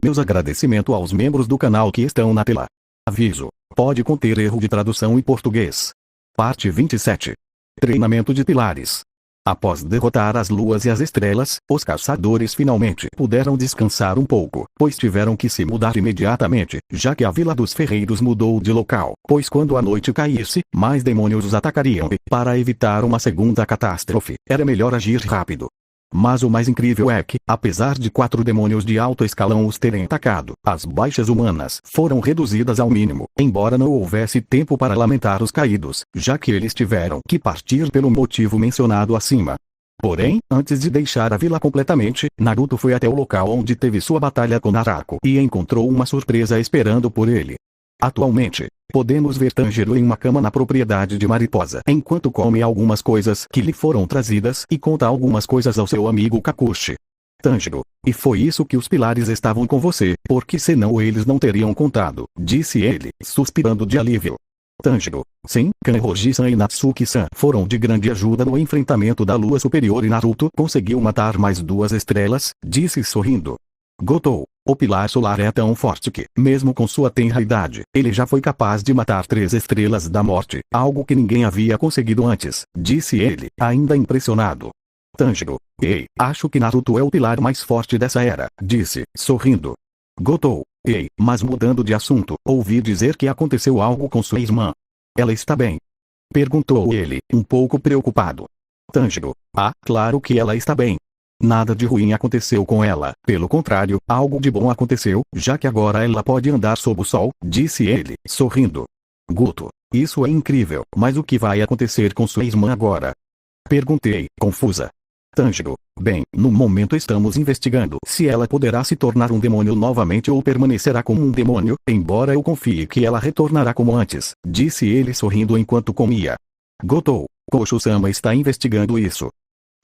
Meus agradecimentos aos membros do canal que estão na tela. Aviso: pode conter erro de tradução em português. Parte 27. Treinamento de pilares. Após derrotar as luas e as estrelas, os caçadores finalmente puderam descansar um pouco, pois tiveram que se mudar imediatamente, já que a Vila dos Ferreiros mudou de local, pois quando a noite caísse, mais demônios os atacariam e, para evitar uma segunda catástrofe, era melhor agir rápido. Mas o mais incrível é que, apesar de 4 demônios de alto escalão os terem atacado, as baixas humanas foram reduzidas ao mínimo, embora não houvesse tempo para lamentar os caídos, já que eles tiveram que partir pelo motivo mencionado acima. Porém, antes de deixar a vila completamente, Naruto foi até o local onde teve sua batalha com Narako e encontrou uma surpresa esperando por ele. Atualmente, podemos ver Tanjiro em uma cama na propriedade de Mariposa enquanto come algumas coisas que lhe foram trazidas e conta algumas coisas ao seu amigo Kakushi. Tanjiro: e foi isso que os pilares estavam com você, porque senão eles não teriam contado, disse ele, suspirando de alívio. Tanjiro: sim, Kanroji-san e Natsuki-san foram de grande ajuda no enfrentamento da lua superior e Naruto conseguiu matar mais 2 estrelas, disse sorrindo. Gotou: o pilar solar é tão forte que, mesmo com sua tenra idade, ele já foi capaz de matar 3 estrelas da morte, algo que ninguém havia conseguido antes, disse ele, ainda impressionado. Tanjiro: ei, acho que Naruto é o pilar mais forte dessa era, disse, sorrindo. Gotou: ei, mas mudando de assunto, ouvi dizer que aconteceu algo com sua irmã. Ela está bem? Perguntou ele, um pouco preocupado. Tanjiro: ah, claro que ela está bem. Nada de ruim aconteceu com ela, pelo contrário, algo de bom aconteceu, já que agora ela pode andar sob o sol, disse ele, sorrindo. Guto: isso é incrível, mas o que vai acontecer com sua irmã agora? Perguntei, confusa. Tanjiro: bem, no momento estamos investigando se ela poderá se tornar um demônio novamente ou permanecerá como um demônio, embora eu confie que ela retornará como antes, disse ele sorrindo enquanto comia. Gotou: Kosho-sama está investigando isso?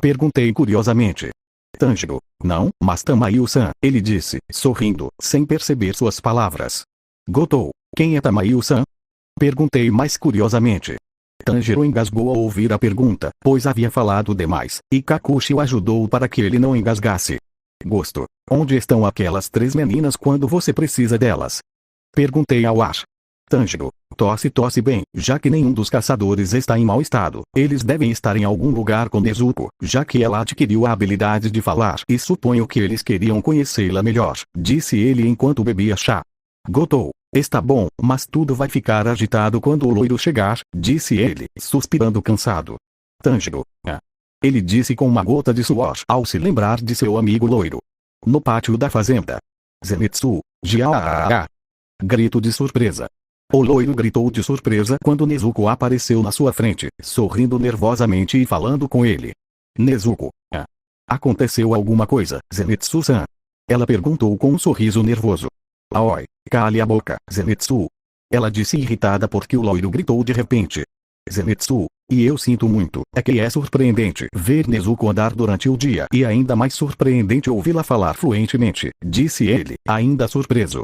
Perguntei curiosamente. Tanjiro: não, mas Tamayo-san, ele disse, sorrindo, sem perceber suas palavras. Gotou: quem é Tamayo-san? Perguntei mais curiosamente. Tanjiro engasgou ao ouvir a pergunta, pois havia falado demais, e Kakushi o ajudou para que ele não engasgasse. Gosto: onde estão aquelas 3 meninas quando você precisa delas? Perguntei ao ar. Tanjiro: tosse bem, já que nenhum dos caçadores está em mau estado, eles devem estar em algum lugar com Nezuko, já que ela adquiriu a habilidade de falar e suponho que eles queriam conhecê-la melhor, disse ele enquanto bebia chá. Gotou: está bom, mas tudo vai ficar agitado quando o loiro chegar, disse ele, suspirando cansado. Tanjiro: ah. Ele disse com uma gota de suor ao se lembrar de seu amigo loiro. No pátio da fazenda. Zenitsu, Jiaa! Grito de surpresa. O loiro gritou de surpresa quando Nezuko apareceu na sua frente, sorrindo nervosamente e falando com ele. Nezuko: ah. Aconteceu alguma coisa, Zenitsu-san? Ela perguntou com um sorriso nervoso. Aoi, cale a boca, Zenitsu. Ela disse irritada porque o loiro gritou de repente. Zenitsu: e eu sinto muito, é que é surpreendente ver Nezuko andar durante o dia e ainda mais surpreendente ouvi-la falar fluentemente, disse ele, ainda surpreso.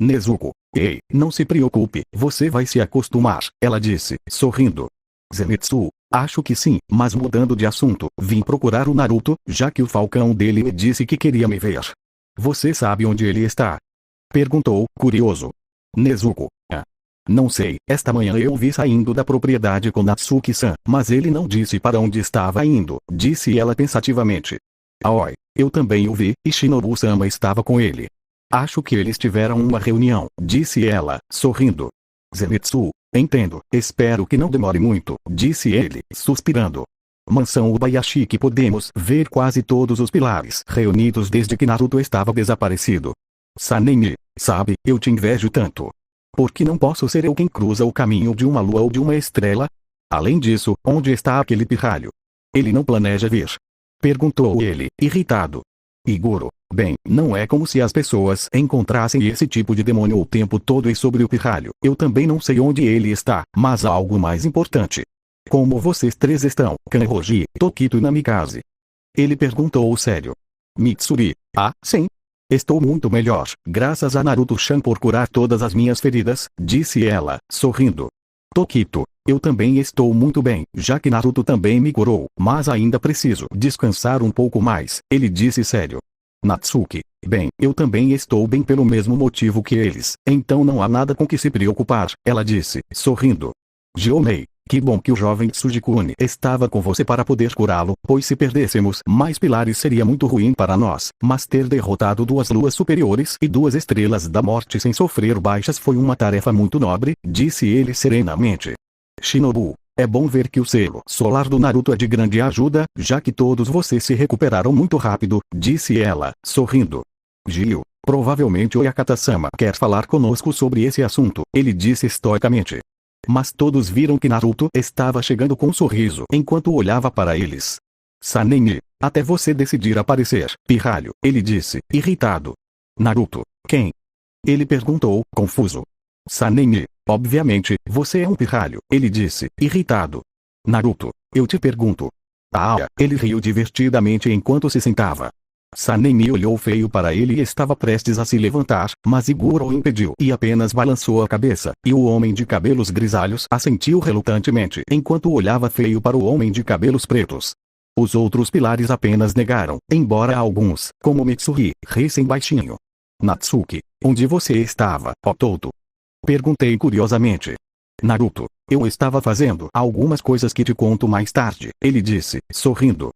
Nezuko: ei, não se preocupe, você vai se acostumar, ela disse, sorrindo. Zenitsu: acho que sim, mas mudando de assunto, vim procurar o Naruto, já que o falcão dele me disse que queria me ver. Você sabe onde ele está? Perguntou, curioso. Nezuko: ah. Não sei, esta manhã eu o vi saindo da propriedade com Natsuki-san, mas ele não disse para onde estava indo, disse ela pensativamente. Aoi, eu também o vi, e Shinobu-sama estava com ele. Acho que eles tiveram uma reunião, disse ela, sorrindo. Zenitsu: entendo, espero que não demore muito, disse ele, suspirando. Mansão Ubayashi que podemos ver quase todos os pilares reunidos desde que Naruto estava desaparecido. Sanemi, sabe, eu te invejo tanto. Por que não posso ser eu quem cruza o caminho de uma lua ou de uma estrela? Além disso, onde está aquele pirralho? Ele não planeja vir? Perguntou ele, irritado. Iguro: bem, não é como se as pessoas encontrassem esse tipo de demônio o tempo todo e sobre o pirralho, eu também não sei onde ele está, mas há algo mais importante. Como vocês 3 estão, Kanroji, Tokito e Namikaze? Ele perguntou sério. Mitsuri: ah, sim. Estou muito melhor, graças a Naruto-chan por curar todas as minhas feridas, disse ela, sorrindo. Tokito: eu também estou muito bem, já que Naruto também me curou, mas ainda preciso descansar um pouco mais, ele disse sério. Natsuki: bem, eu também estou bem pelo mesmo motivo que eles, então não há nada com que se preocupar, ela disse, sorrindo. Gyomei: que bom que o jovem Tsujikune estava com você para poder curá-lo, pois se perdêssemos mais pilares seria muito ruim para nós, mas ter derrotado 2 luas superiores e 2 estrelas da morte sem sofrer baixas foi uma tarefa muito nobre, disse ele serenamente. Shinobu: é bom ver que o selo solar do Naruto é de grande ajuda, já que todos vocês se recuperaram muito rápido, disse ela, sorrindo. Gyu: provavelmente Oyakata-sama quer falar conosco sobre esse assunto, ele disse estoicamente. Mas todos viram que Naruto estava chegando com um sorriso enquanto olhava para eles. Sanemi: até você decidir aparecer, pirralho, ele disse, irritado. Naruto: quem? Ele perguntou, confuso. Sanemi: obviamente, você é um pirralho, ele disse, irritado. Naruto: eu te pergunto. Ah, ele riu divertidamente enquanto se sentava. Sanemi olhou feio para ele e estava prestes a se levantar, mas Iguro o impediu e apenas balançou a cabeça, e o homem de cabelos grisalhos assentiu relutantemente enquanto olhava feio para o homem de cabelos pretos. Os outros pilares apenas negaram, embora alguns, como Mitsuri, rissem baixinho. Natsuki: onde você estava, ó tonto? Perguntei curiosamente. Naruto: eu estava fazendo algumas coisas que te conto mais tarde, ele disse, sorrindo.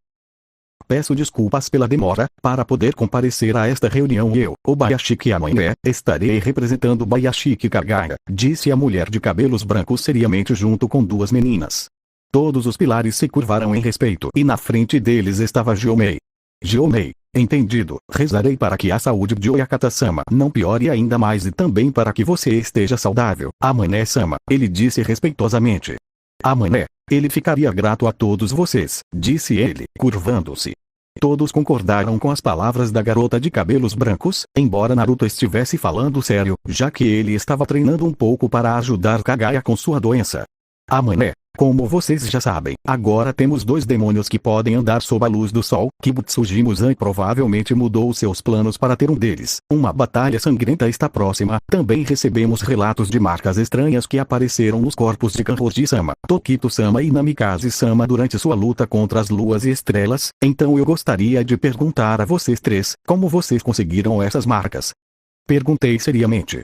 Peço desculpas pela demora, para poder comparecer a esta reunião eu, Obayashiki amanhã, estarei representando Bayashiki Kagaya, disse a mulher de cabelos brancos seriamente junto com 2 meninas. Todos os pilares se curvaram em respeito e na frente deles estava Gyomei. Gyomei: entendido, rezarei para que a saúde de Oyakata-sama não piore ainda mais e também para que você esteja saudável, Amané-sama, ele disse respeitosamente. Amané: ele ficaria grato a todos vocês, disse ele, curvando-se. Todos concordaram com as palavras da garota de cabelos brancos, embora Naruto estivesse falando sério, já que ele estava treinando um pouco para ajudar Kagaya com sua doença. Amané: como vocês já sabem, agora temos 2 demônios que podem andar sob a luz do sol. Kibutsuji Muzan provavelmente mudou seus planos para ter um deles. Uma batalha sangrenta está próxima. Também recebemos relatos de marcas estranhas que apareceram nos corpos de Kanroji-sama, Tokito-sama e Namikaze-sama durante sua luta contra as luas e estrelas. Então eu gostaria de perguntar a vocês 3, como vocês conseguiram essas marcas? Perguntei seriamente.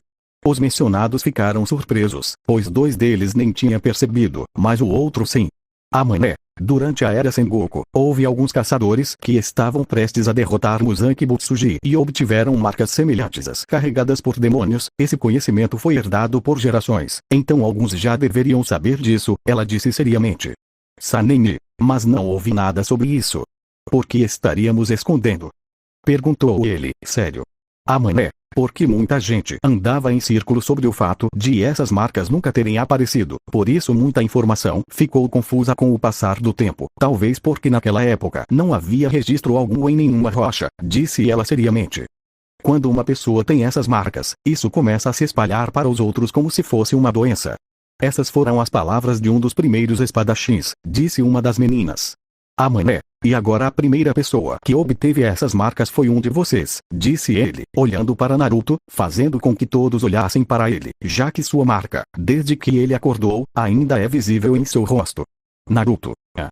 Os mencionados ficaram surpresos, pois 2 deles nem tinham percebido, mas o outro sim. Amané: durante a Era Sengoku, houve alguns caçadores que estavam prestes a derrotar Muzan Kibutsuji e obtiveram marcas semelhantes às carregadas por demônios. Esse conhecimento foi herdado por gerações, então alguns já deveriam saber disso, ela disse seriamente. Sanemi: mas não houve nada sobre isso. Por que estaríamos escondendo? Perguntou ele, sério. Amané: porque muita gente andava em círculo sobre o fato de essas marcas nunca terem aparecido, por isso muita informação ficou confusa com o passar do tempo, talvez porque naquela época não havia registro algum em nenhuma rocha, disse ela seriamente. Quando uma pessoa tem essas marcas, isso começa a se espalhar para os outros como se fosse uma doença. Essas foram as palavras de um dos primeiros espadachins, disse uma das meninas. Amané: e agora a primeira pessoa que obteve essas marcas foi um de vocês, disse ele, olhando para Naruto, fazendo com que todos olhassem para ele, já que sua marca, desde que ele acordou, ainda é visível em seu rosto. Naruto: ah,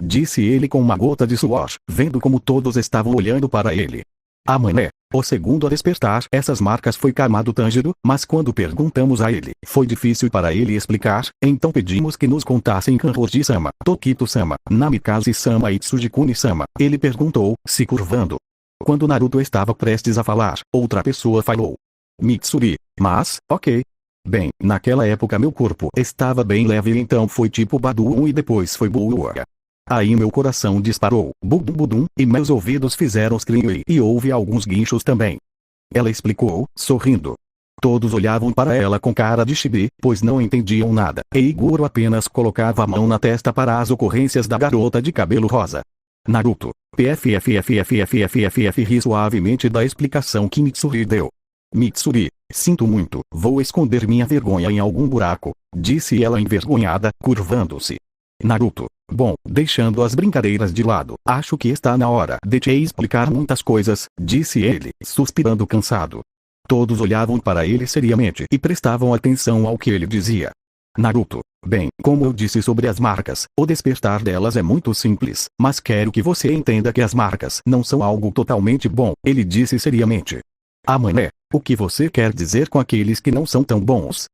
disse ele com uma gota de suor, vendo como todos estavam olhando para ele. Amané: o segundo a despertar essas marcas foi Kamado Tanjiro, mas quando perguntamos a ele, foi difícil para ele explicar, então pedimos que nos contassem Kanroji-sama, Tokito-sama, Namikaze-sama e Tsujikune-sama. Ele perguntou, se curvando. Quando Naruto estava prestes a falar, outra pessoa falou. Mitsuri: mas, ok. Bem, naquela época meu corpo estava bem leve então foi tipo Badu 1 e depois foi Buuya. Aí meu coração disparou, budum budum, e meus ouvidos fizeram scream e houve alguns guinchos também. Ela explicou, sorrindo. Todos olhavam para ela com cara de chibi, pois não entendiam nada, e Iguro apenas colocava a mão na testa para as ocorrências da garota de cabelo rosa. Naruto: pffffffff ri suavemente da explicação que Mitsuri deu. Mitsuri: sinto muito, vou esconder minha vergonha em algum buraco, disse ela envergonhada, curvando-se. Naruto: bom, deixando as brincadeiras de lado, acho que está na hora de te explicar muitas coisas, disse ele, suspirando cansado. Todos olhavam para ele seriamente e prestavam atenção ao que ele dizia. Naruto: bem, como eu disse sobre as marcas, o despertar delas é muito simples, mas quero que você entenda que as marcas não são algo totalmente bom, ele disse seriamente. Ah, mané, o que você quer dizer com aqueles que não são tão bons?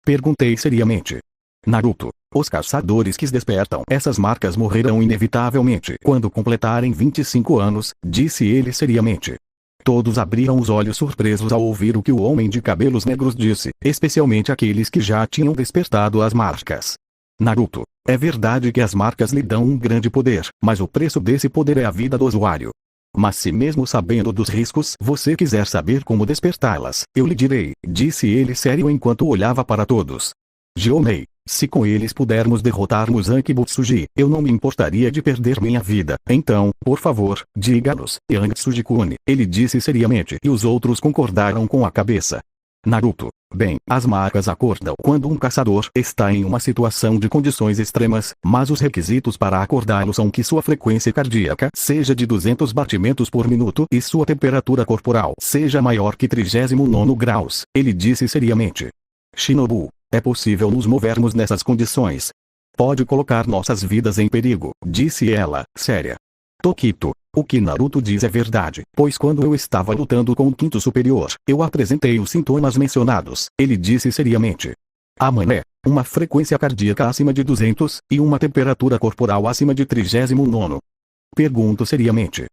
Perguntei seriamente. Naruto: os caçadores que despertam essas marcas morrerão inevitavelmente quando completarem 25 anos, disse ele seriamente. Todos abriram os olhos surpresos ao ouvir o que o homem de cabelos negros disse, especialmente aqueles que já tinham despertado as marcas. Naruto: é verdade que as marcas lhe dão um grande poder, mas o preço desse poder é a vida do usuário. Mas se mesmo sabendo dos riscos você quiser saber como despertá-las, eu lhe direi, disse ele sério enquanto olhava para todos. Jihomei: se com eles pudermos derrotarmos Ankibutsuji, eu não me importaria de perder minha vida. Então, por favor, diga-nos, Yang Tsujikune, ele disse seriamente e os outros concordaram com a cabeça. Naruto: bem, as marcas acordam quando um caçador está em uma situação de condições extremas, mas os requisitos para acordá-lo são que sua frequência cardíaca seja de 200 batimentos por minuto e sua temperatura corporal seja maior que 39 graus, ele disse seriamente. Shinobu: é possível nos movermos nessas condições. Pode colocar nossas vidas em perigo, disse ela, séria. Tokito: o que Naruto diz é verdade, pois quando eu estava lutando com o quinto superior, eu apresentei os sintomas mencionados, ele disse seriamente. Ah, mané, uma frequência cardíaca acima de 200, e uma temperatura corporal acima de 39. Pergunto seriamente.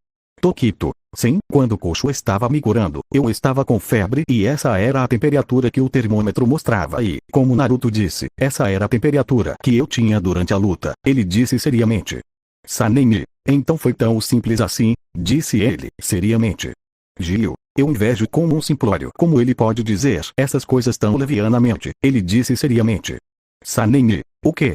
Tokito: sim, quando Kosho estava me curando, eu estava com febre e essa era a temperatura que o termômetro mostrava e, como Naruto disse, essa era a temperatura que eu tinha durante a luta, ele disse seriamente. Sanemi: então foi tão simples assim, disse ele, seriamente. Gil: eu invejo como um simplório como ele pode dizer essas coisas tão levianamente, ele disse seriamente. Sanemi: o quê?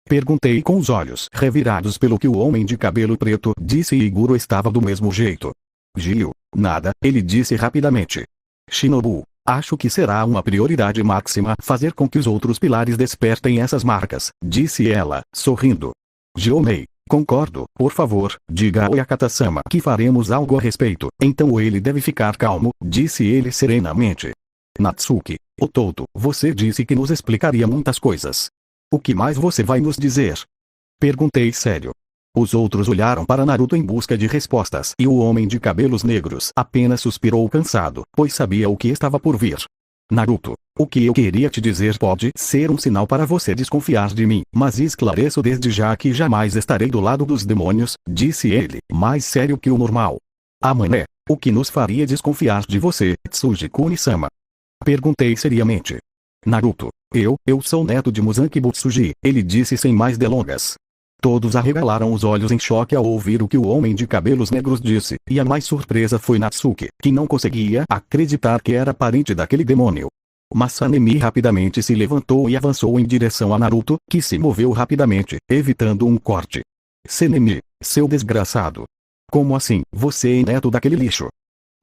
Perguntei com os olhos revirados pelo que o homem de cabelo preto disse e Iguro estava do mesmo jeito. Gil: nada, ele disse rapidamente. Shinobu: acho que será uma prioridade máxima fazer com que os outros pilares despertem essas marcas, disse ela, sorrindo. Jihomei: concordo, por favor, diga ao Yakata-sama que faremos algo a respeito, então ele deve ficar calmo, disse ele serenamente. Natsuki: Otouto, você disse que nos explicaria muitas coisas. O que mais você vai nos dizer? Perguntei sério. Os outros olharam para Naruto em busca de respostas e o homem de cabelos negros apenas suspirou cansado, pois sabia o que estava por vir. Naruto: o que eu queria te dizer pode ser um sinal para você desconfiar de mim, mas esclareço desde já que jamais estarei do lado dos demônios, disse ele, mais sério que o normal. Ah, mané, o que nos faria desconfiar de você, Tsujikune-sama? Perguntei seriamente. Naruto: eu sou neto de Muzanki-Butsuji, ele disse sem mais delongas. Todos arregalaram os olhos em choque ao ouvir o que o homem de cabelos negros disse, e a mais surpresa foi Natsuki, que não conseguia acreditar que era parente daquele demônio. Mas Sanemi rapidamente se levantou e avançou em direção a Naruto, que se moveu rapidamente, evitando um corte. Sanemi: seu desgraçado. Como assim, você é neto daquele lixo?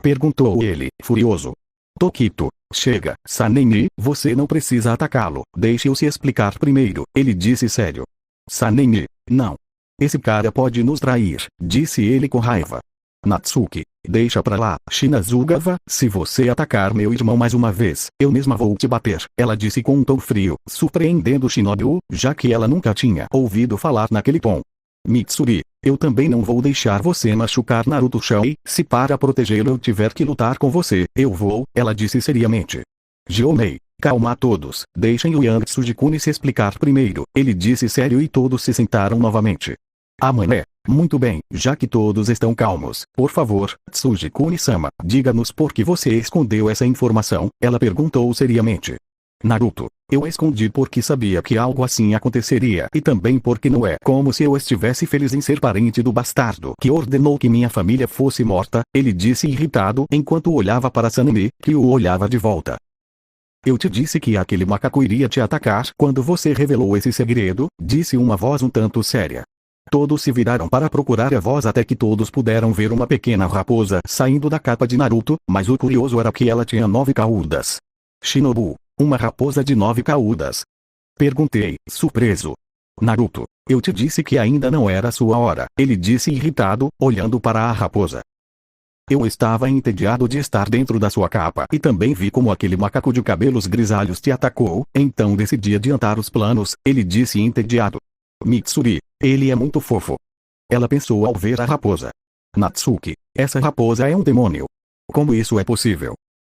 Perguntou ele, furioso. Tokito: chega, Sanemi, você não precisa atacá-lo, deixe-o se explicar primeiro, ele disse sério. Sanemi: não. Esse cara pode nos trair, disse ele com raiva. Natsuki: deixa pra lá, Shinazugawa, se você atacar meu irmão mais uma vez, eu mesma vou te bater, ela disse com um tom frio, surpreendendo Shinobu, já que ela nunca tinha ouvido falar naquele tom. Mitsuri: eu também não vou deixar você machucar Naruto-chan e, se para protegê-lo eu tiver que lutar com você, eu vou, ela disse seriamente. Jihomei: calma a todos, deixem o Yang Tsujikune se explicar primeiro, ele disse sério e todos se sentaram novamente. Ah, mané, muito bem, já que todos estão calmos, por favor, Tsujikune-sama, diga-nos por que você escondeu essa informação, ela perguntou seriamente. Naruto: eu escondi porque sabia que algo assim aconteceria e também porque não é como se eu estivesse feliz em ser parente do bastardo que ordenou que minha família fosse morta, ele disse irritado enquanto olhava para Sanemi, que o olhava de volta. Eu te disse que aquele macaco iria te atacar quando você revelou esse segredo, disse uma voz um tanto séria. Todos se viraram para procurar a voz até que todos puderam ver uma pequena raposa saindo da capa de Naruto, mas o curioso era que ela tinha 9 caudas. Shinobu: uma raposa de 9 caudas? Perguntei, surpreso. Naruto: eu te disse que ainda não era sua hora, ele disse irritado, olhando para a raposa. Eu estava entediado de estar dentro da sua capa e também vi como aquele macaco de cabelos grisalhos te atacou, então decidi adiantar os planos, ele disse entediado. Mitsuri, ele é muito fofo. Ela pensou ao ver a raposa. Natsuki, essa raposa é um demônio. Como isso é possível?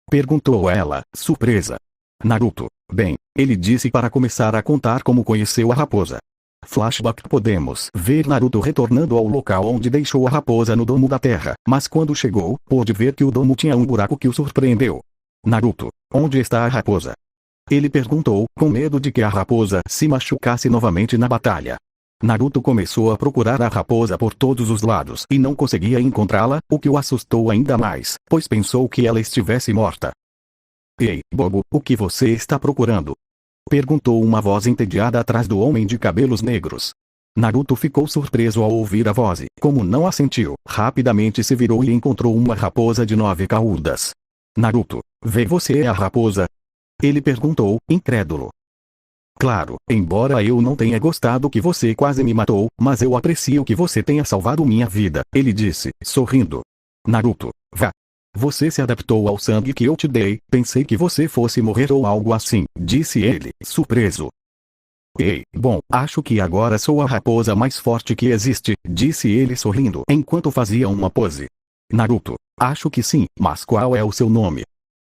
Perguntou ela, surpresa. Naruto, bem, ele disse para começar a contar como conheceu a raposa. Flashback. Podemos ver Naruto retornando ao local onde deixou a raposa no domo da terra, mas quando chegou, pôde ver que o domo tinha um buraco que o surpreendeu. Naruto, onde está a raposa? Ele perguntou, com medo de que a raposa se machucasse novamente na batalha. Naruto começou a procurar a raposa por todos os lados e não conseguia encontrá-la, o que o assustou ainda mais, pois pensou que ela estivesse morta. Ei, bobo, o que você está procurando? Perguntou uma voz entediada atrás do homem de cabelos negros. Naruto ficou surpreso ao ouvir a voz e, como não assentiu, rapidamente se virou e encontrou uma raposa de 9 caudas. Naruto, vê você a raposa? Ele perguntou, incrédulo. Claro, embora eu não tenha gostado que você quase me matou, mas eu aprecio que você tenha salvado minha vida, ele disse, sorrindo. Naruto, vá. Você se adaptou ao sangue que eu te dei, pensei que você fosse morrer ou algo assim, disse ele, surpreso. Ei, bom, acho que agora sou a raposa mais forte que existe, disse ele sorrindo enquanto fazia uma pose. Naruto, acho que sim, mas qual é o seu nome?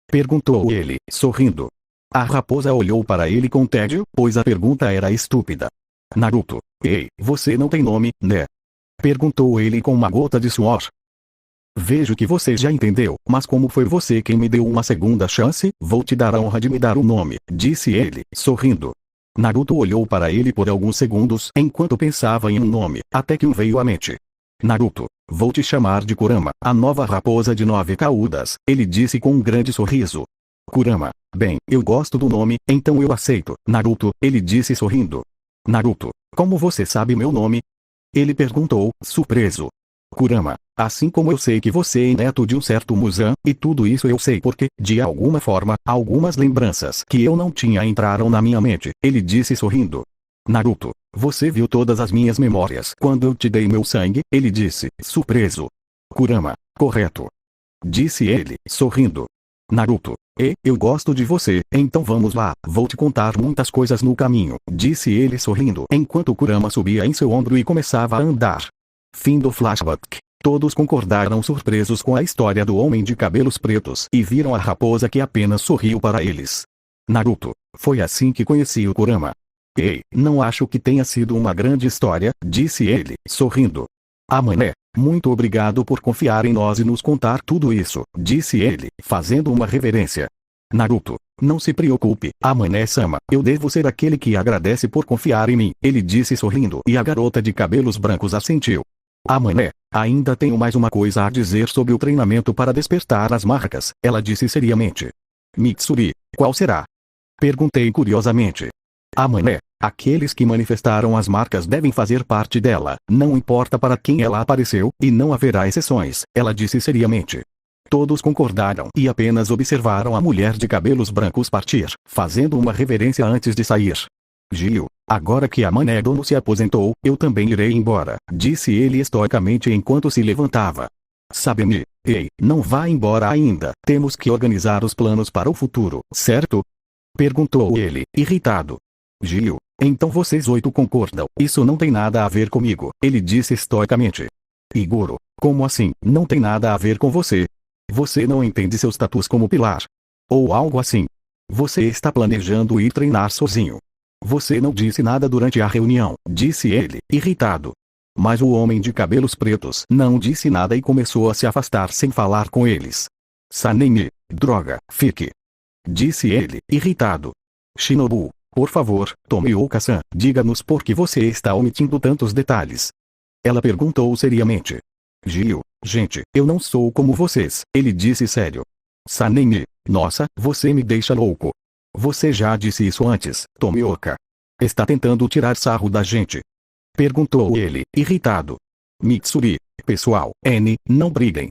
Perguntou ele, sorrindo. A raposa olhou para ele com tédio, pois a pergunta era estúpida. Naruto, ei, você não tem nome, né? Perguntou ele com uma gota de suor. Vejo que você já entendeu, mas como foi você quem me deu uma segunda chance, vou te dar a honra de me dar o nome, disse ele, sorrindo. Naruto olhou para ele por alguns segundos enquanto pensava em um nome, até que um veio à mente. Naruto, vou te chamar de Kurama, a nova raposa de 9 caudas, ele disse com um grande sorriso. Kurama, bem, eu gosto do nome, então eu aceito, Naruto, ele disse sorrindo. Naruto, como você sabe meu nome? Ele perguntou, surpreso. Kurama, assim como eu sei que você é neto de um certo Muzan, e tudo isso eu sei porque, de alguma forma, algumas lembranças que eu não tinha entraram na minha mente, ele disse sorrindo. Naruto, você viu todas as minhas memórias quando eu te dei meu sangue, ele disse, surpreso. Kurama, correto. Disse ele, sorrindo. Naruto, eu gosto de você, então vamos lá, vou te contar muitas coisas no caminho, disse ele sorrindo enquanto Kurama subia em seu ombro e começava a andar. Fim do flashback. Todos concordaram surpresos com a história do homem de cabelos pretos e viram a raposa que apenas sorriu para eles. Naruto, foi assim que conheci o Kurama. Ei, não acho que tenha sido uma grande história, disse ele, sorrindo. Ah, mané, muito obrigado por confiar em nós e nos contar tudo isso, disse ele, fazendo uma reverência. Naruto, não se preocupe, Mané-sama, eu devo ser aquele que agradece por confiar em mim, ele disse sorrindo e a garota de cabelos brancos assentiu. Mané, ainda tenho mais uma coisa a dizer sobre o treinamento para despertar as marcas, ela disse seriamente. Mitsuri, qual será? Perguntei curiosamente. Mané, aqueles que manifestaram as marcas devem fazer parte dela, não importa para quem ela apareceu, e não haverá exceções, ela disse seriamente. Todos concordaram e apenas observaram a mulher de cabelos brancos partir, fazendo uma reverência antes de sair. Gil, agora que a Mané Dono se aposentou, eu também irei embora, disse ele estoicamente enquanto se levantava. Sabe-me, ei, não vá embora ainda, temos que organizar os planos para o futuro, certo? Perguntou ele, irritado. Gil, então vocês 8 concordam, isso não tem nada a ver comigo, ele disse estoicamente. Iguro, como assim, não tem nada a ver com você? Você não entende seu status como pilar? Ou algo assim? Você está planejando ir treinar sozinho? Você não disse nada durante a reunião, disse ele, irritado. Mas o homem de cabelos pretos não disse nada e começou a se afastar sem falar com eles. Sanemi, droga, fique. Disse ele, irritado. Shinobu, por favor, Tomioka-san, diga-nos por que você está omitindo tantos detalhes. Ela perguntou seriamente. Gil, gente, eu não sou como vocês, ele disse sério. Sanemi, nossa, você me deixa louco. Você já disse isso antes, Tomioka. Está tentando tirar sarro da gente? Perguntou ele, irritado. Mitsuri, pessoal, não briguem.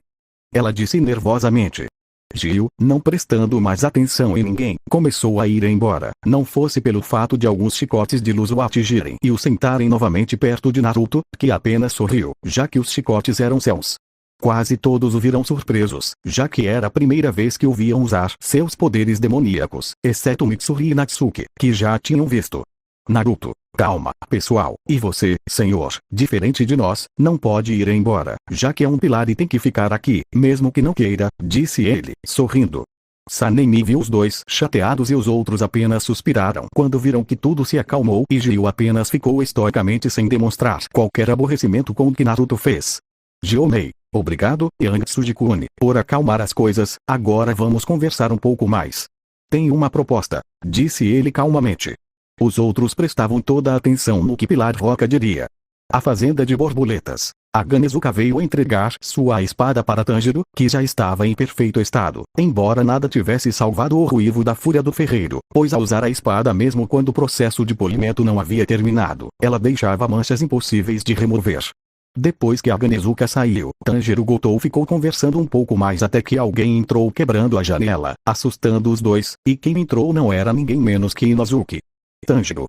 Ela disse nervosamente. Gil, não prestando mais atenção em ninguém, começou a ir embora, não fosse pelo fato de alguns chicotes de luz o atingirem e o sentarem novamente perto de Naruto, que apenas sorriu, já que os chicotes eram seus. Quase todos o viram surpresos, já que era a primeira vez que o viam usar seus poderes demoníacos, exceto Mitsuri e Natsuki, que já tinham visto. Naruto, calma, pessoal, e você, senhor, diferente de nós, não pode ir embora, já que é um pilar e tem que ficar aqui, mesmo que não queira, disse ele, sorrindo. Sanemi viu os dois chateados e os outros apenas suspiraram quando viram que tudo se acalmou e Gyu apenas ficou estoicamente sem demonstrar qualquer aborrecimento com o que Naruto fez. Gyomei, obrigado, Yang Tsujikune, por acalmar as coisas, agora vamos conversar um pouco mais. Tenho uma proposta, disse ele calmamente. Os outros prestavam toda a atenção no que Pilar Roca diria. A fazenda de borboletas. A Ganezuka veio entregar sua espada para Tanjiro, que já estava em perfeito estado, embora nada tivesse salvado o ruivo da fúria do ferreiro, pois ao usar a espada mesmo quando o processo de polimento não havia terminado, ela deixava manchas impossíveis de remover. Depois que a Ganezuka saiu, Tanjiro Gotou ficou conversando um pouco mais até que alguém entrou quebrando a janela, assustando os dois, e quem entrou não era ninguém menos que Inosuke. Tanjiro,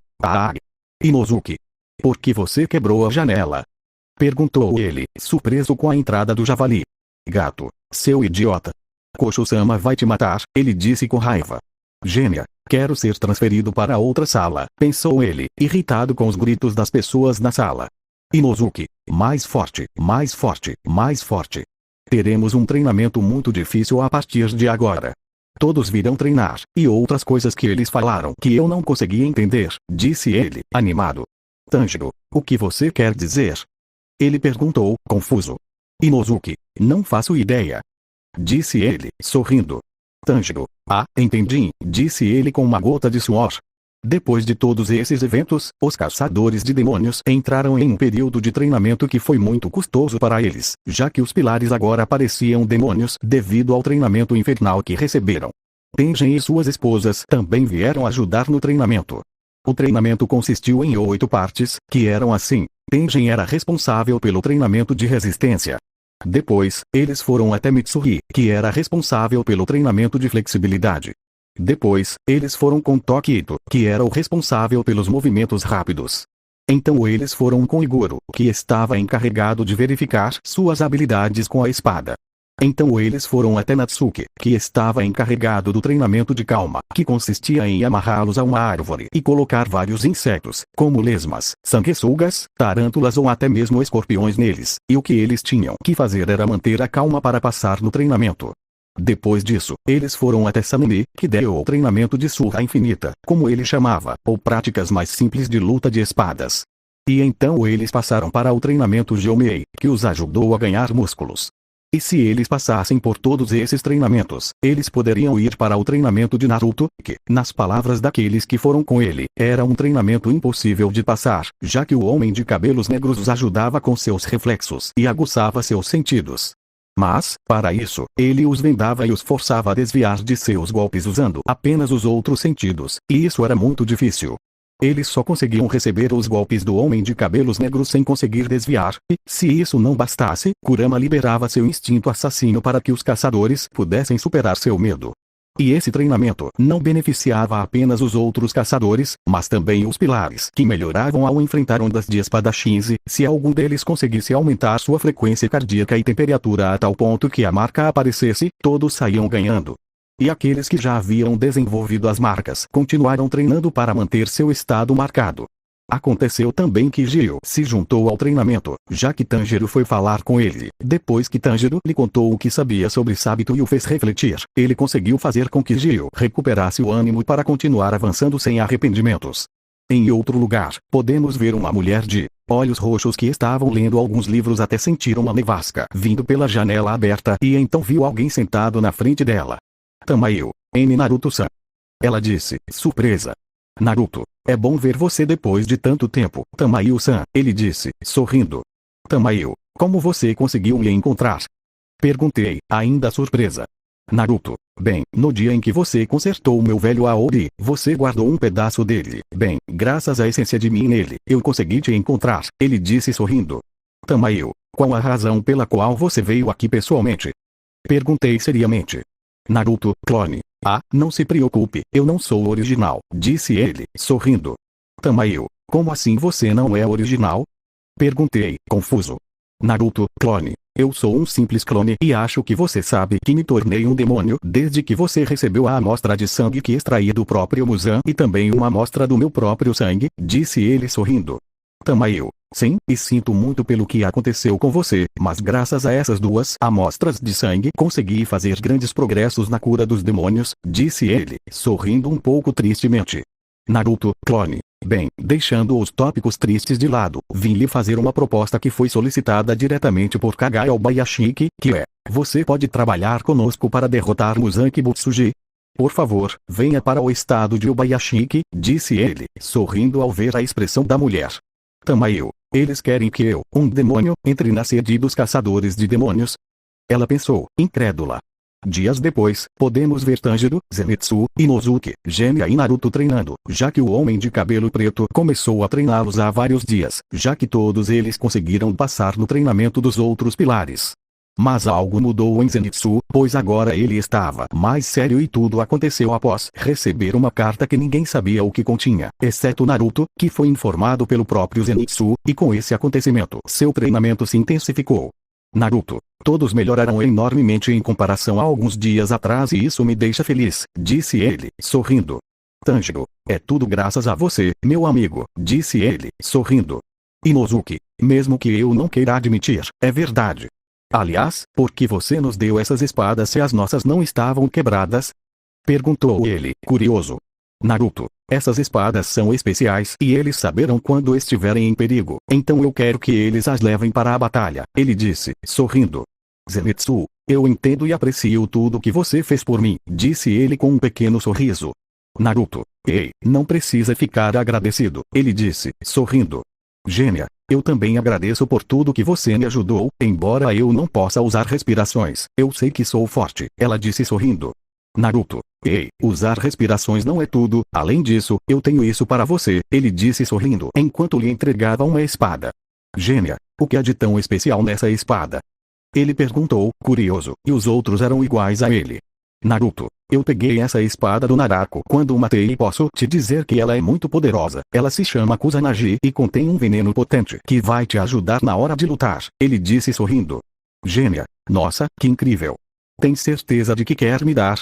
Inosuke. Por que você quebrou a janela? Perguntou ele, surpreso com a entrada do javali. Gato, seu idiota. Kocho-sama vai te matar, ele disse com raiva. Gênia, quero ser transferido para outra sala, pensou ele, irritado com os gritos das pessoas na sala. Inosuke, mais forte, mais forte, mais forte. Teremos um treinamento muito difícil a partir de agora. Todos virão treinar, e outras coisas que eles falaram que eu não consegui entender, disse ele, animado. Tanjiro, o que você quer dizer? Ele perguntou, confuso. Inosuke, não faço ideia. Disse ele, sorrindo. Tanjiro, entendi, disse ele com uma gota de suor. Depois de todos esses eventos, os caçadores de demônios entraram em um período de treinamento que foi muito custoso para eles, já que os pilares agora pareciam demônios devido ao treinamento infernal que receberam. Tengen e suas esposas também vieram ajudar no treinamento. O treinamento consistiu em 8 partes, que eram assim. Tengen era responsável pelo treinamento de resistência. Depois, eles foram até Mitsuri, que era responsável pelo treinamento de flexibilidade. Depois, eles foram com Tokito, que era o responsável pelos movimentos rápidos. Então eles foram com Iguro, que estava encarregado de verificar suas habilidades com a espada. Então eles foram até Natsuki, que estava encarregado do treinamento de calma, que consistia em amarrá-los a uma árvore e colocar vários insetos, como lesmas, sanguessugas, tarântulas ou até mesmo escorpiões neles, e o que eles tinham que fazer era manter a calma para passar no treinamento. Depois disso, eles foram até Sanemi, que deu o treinamento de surra infinita, como ele chamava, ou práticas mais simples de luta de espadas. E então eles passaram para o treinamento Gyomei, que os ajudou a ganhar músculos. E se eles passassem por todos esses treinamentos, eles poderiam ir para o treinamento de Naruto, que, nas palavras daqueles que foram com ele, era um treinamento impossível de passar, já que o homem de cabelos negros os ajudava com seus reflexos e aguçava seus sentidos. Mas, para isso, ele os vendava e os forçava a desviar de seus golpes usando apenas os outros sentidos, e isso era muito difícil. Eles só conseguiam receber os golpes do homem de cabelos negros sem conseguir desviar, e, se isso não bastasse, Kurama liberava seu instinto assassino para que os caçadores pudessem superar seu medo. E esse treinamento não beneficiava apenas os outros caçadores, mas também os pilares, que melhoravam ao enfrentar ondas de espadachins e, se algum deles conseguisse aumentar sua frequência cardíaca e temperatura a tal ponto que a marca aparecesse, todos saíam ganhando. E aqueles que já haviam desenvolvido as marcas continuaram treinando para manter seu estado marcado. Aconteceu também que Gyu se juntou ao treinamento, já que Tanjiro foi falar com ele. Depois que Tanjiro lhe contou o que sabia sobre Sabito e o fez refletir, ele conseguiu fazer com que Gyu recuperasse o ânimo para continuar avançando sem arrependimentos. Em outro lugar, podemos ver uma mulher de olhos roxos que estavam lendo alguns livros até sentir uma nevasca vindo pela janela aberta e então viu alguém sentado na frente dela. Tamayo, Naruto-san. Ela disse, surpresa. Naruto, é bom ver você depois de tanto tempo. Tamayo-san, ele disse, sorrindo. Tamayo, como você conseguiu me encontrar? Perguntei, ainda surpresa. Naruto, bem, no dia em que você consertou meu velho Aori, você guardou um pedaço dele. Bem, graças à essência de mim nele, eu consegui te encontrar, ele disse sorrindo. Tamayo, qual a razão pela qual você veio aqui pessoalmente? Perguntei seriamente. Naruto, clone. Não se preocupe, eu não sou o original, disse ele, sorrindo. Tamayo, como assim você não é original? Perguntei, confuso. Naruto, clone. Eu sou um simples clone e acho que você sabe que me tornei um demônio desde que você recebeu a amostra de sangue que extraí do próprio Muzan e também uma amostra do meu próprio sangue, disse ele sorrindo. Tamayo, sim, e sinto muito pelo que aconteceu com você, mas graças a essas duas amostras de sangue consegui fazer grandes progressos na cura dos demônios, disse ele, sorrindo um pouco tristemente. Naruto, clone. Bem, deixando os tópicos tristes de lado, vim lhe fazer uma proposta que foi solicitada diretamente por Kagawa Bayashiki, que é: você pode trabalhar conosco para derrotar Muzan Kibutsuji? Por favor, venha para o estado de Ubayashiki, disse ele, sorrindo ao ver a expressão da mulher. Tamayo, eles querem que eu, um demônio, entre na sede dos caçadores de demônios? Ela pensou, incrédula. Dias depois, podemos ver Tanjiro, Zenitsu, Inosuke, Genya e Naruto treinando, já que o homem de cabelo preto começou a treiná-los há vários dias, já que todos eles conseguiram passar no treinamento dos outros pilares. Mas algo mudou em Zenitsu, pois agora ele estava mais sério e tudo aconteceu após receber uma carta que ninguém sabia o que continha, exceto Naruto, que foi informado pelo próprio Zenitsu, e com esse acontecimento seu treinamento se intensificou. Naruto, todos melhoraram enormemente em comparação a alguns dias atrás e isso me deixa feliz, disse ele, sorrindo. Tanjiro, é tudo graças a você, meu amigo, disse ele, sorrindo. Inosuke, mesmo que eu não queira admitir, é verdade. Aliás, por que você nos deu essas espadas se as nossas não estavam quebradas? Perguntou ele, curioso. Naruto, essas espadas são especiais e eles saberão quando estiverem em perigo, então eu quero que eles as levem para a batalha, ele disse, sorrindo. Zenitsu, eu entendo e aprecio tudo que você fez por mim, disse ele com um pequeno sorriso. Naruto, ei, não precisa ficar agradecido, ele disse, sorrindo. Gênia, eu também agradeço por tudo que você me ajudou, embora eu não possa usar respirações, eu sei que sou forte, ela disse sorrindo. Naruto, ei, usar respirações não é tudo, além disso, eu tenho isso para você, ele disse sorrindo enquanto lhe entregava uma espada. Gênia, o que há de tão especial nessa espada? Ele perguntou, curioso, e os outros eram iguais a ele. Naruto, eu peguei essa espada do Narako quando o matei e posso te dizer que ela é muito poderosa, ela se chama Kusanagi e contém um veneno potente que vai te ajudar na hora de lutar, ele disse sorrindo. Gênia, nossa, que incrível. Tem certeza de que quer me dar?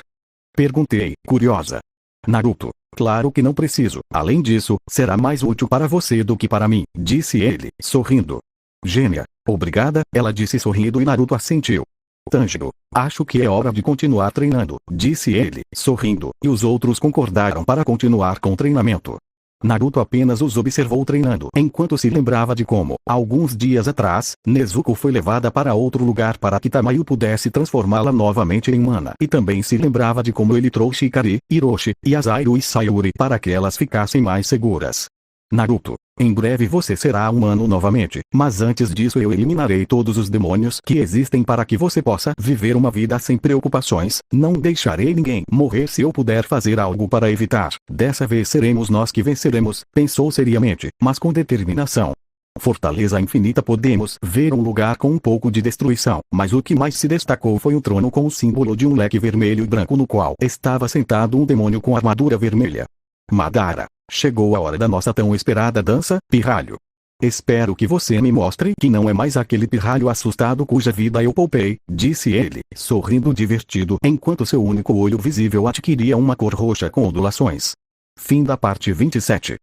Perguntei, curiosa. Naruto, claro que não preciso, além disso, será mais útil para você do que para mim, disse ele, sorrindo. Gênia, obrigada, ela disse sorrindo e Naruto assentiu. Tanjiro, acho que é hora de continuar treinando, disse ele, sorrindo, e os outros concordaram para continuar com o treinamento. Naruto apenas os observou treinando enquanto se lembrava de como, alguns dias atrás, Nezuko foi levada para outro lugar para que Tamayo pudesse transformá-la novamente em humana. E também se lembrava de como ele trouxe Ikari, Hiroshi, Yazairo e Sayuri para que elas ficassem mais seguras. Naruto, em breve você será humano novamente, mas antes disso eu eliminarei todos os demônios que existem para que você possa viver uma vida sem preocupações, não deixarei ninguém morrer se eu puder fazer algo para evitar, dessa vez seremos nós que venceremos, pensou seriamente, mas com determinação. Fortaleza Infinita podemos ver um lugar com um pouco de destruição, mas o que mais se destacou foi o trono com o símbolo de um leque vermelho e branco no qual estava sentado um demônio com armadura vermelha. Madara. Chegou a hora da nossa tão esperada dança, pirralho. Espero que você me mostre que não é mais aquele pirralho assustado cuja vida eu poupei, disse ele, sorrindo divertido enquanto seu único olho visível adquiria uma cor roxa com ondulações. Fim da parte 27.